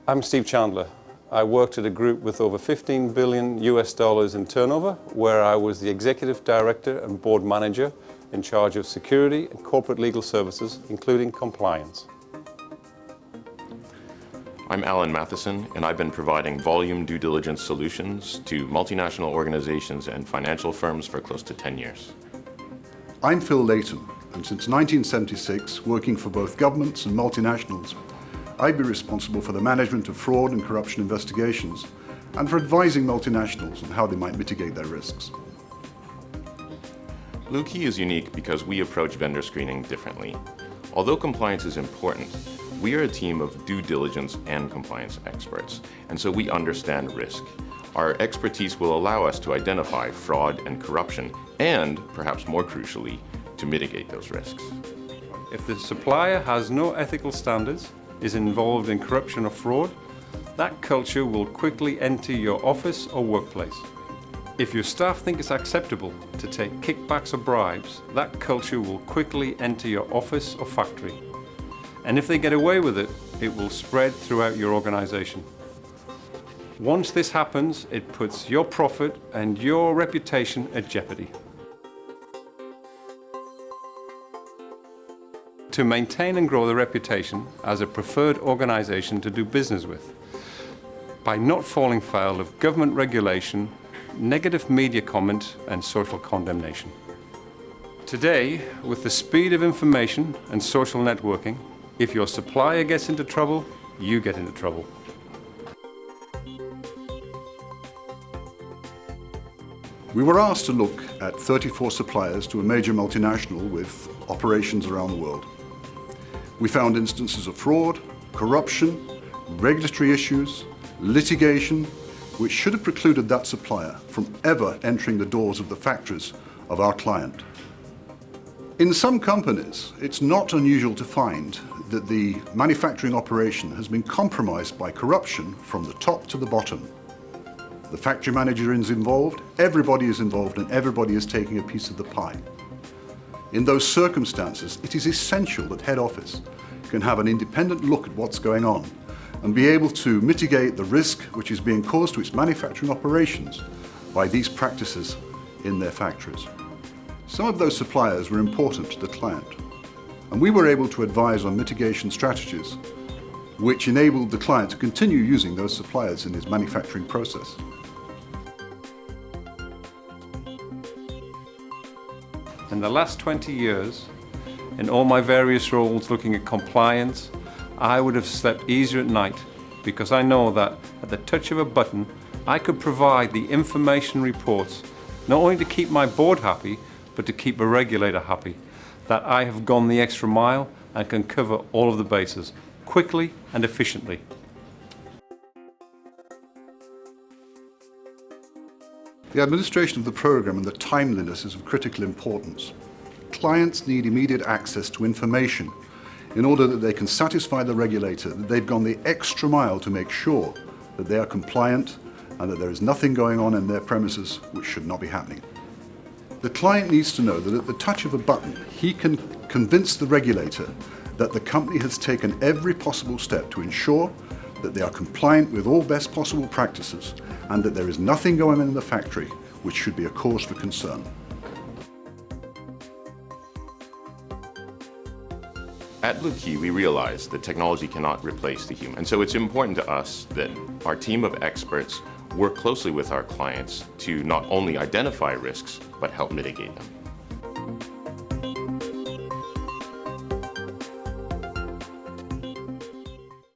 I'm Steve Chandler. I worked at a group with over $15 billion in turnover, where I was the executive director and board manager in charge of security and corporate legal services, including compliance. I'm Alan Matheson, and I've been providing volume due diligence solutions to multinational organizations and financial firms for close to 10 years. I'm Phil Layton, and since 1976, working for both governments and multinationals, I'd be responsible for the management of fraud and corruption investigations and for advising multinationals on how they might mitigate their risks. Blue Key is unique because we approach vendor screening differently. Although compliance is important, we are a team of due diligence and compliance experts, and so we understand risk. Our expertise will allow us to identify fraud and corruption, and, perhaps more crucially, to mitigate those risks. If the supplier has no ethical standards, is involved in corruption or fraud, that culture will quickly enter your office or workplace. If your staff think it's acceptable to take kickbacks or bribes, that culture will quickly enter your office or factory. And if they get away with it, it will spread throughout your organization. Once this happens, it puts your profit and your reputation at jeopardy. To maintain and grow the reputation as a preferred organization to do business with, by not falling foul of government regulation, negative media comment, and social condemnation. Today, with the speed of information and social networking, if your supplier gets into trouble, you get into trouble. We were asked to look at 34 suppliers to a major multinational with operations around the world. We found instances of fraud, corruption, regulatory issues, litigation, which should have precluded that supplier from ever entering the doors of the factories of our client. In some companies, it's not unusual to find that the manufacturing operation has been compromised by corruption from the top to the bottom. The factory manager is involved, everybody is involved, and everybody is taking a piece of the pie. In those circumstances, it is essential that head office can have an independent look at what's going on and be able to mitigate the risk which is being caused to its manufacturing operations by these practices in their factories. Some of those suppliers were important to the client, and we were able to advise on mitigation strategies which enabled the client to continue using those suppliers in his manufacturing process. In the last 20 years, in all my various roles looking at compliance, I would have slept easier at night because I know that at the touch of a button, I could provide the information reports not only to keep my board happy, but to keep a regulator happy, that I have gone the extra mile and can cover all of the bases quickly and efficiently. The administration of the program and the timeliness is of critical importance. Clients need immediate access to information in order that they can satisfy the regulator that they've gone the extra mile to make sure that they are compliant and that there is nothing going on in their premises which should not be happening. The client needs to know that at the touch of a button, he can convince the regulator that the company has taken every possible step to ensure that they are compliant with all best possible practices and that there is nothing going on in the factory which should be a cause for concern. At Blue Key, we realize that technology cannot replace the human, and so it's important to us that our team of experts work closely with our clients to not only identify risks, but help mitigate them.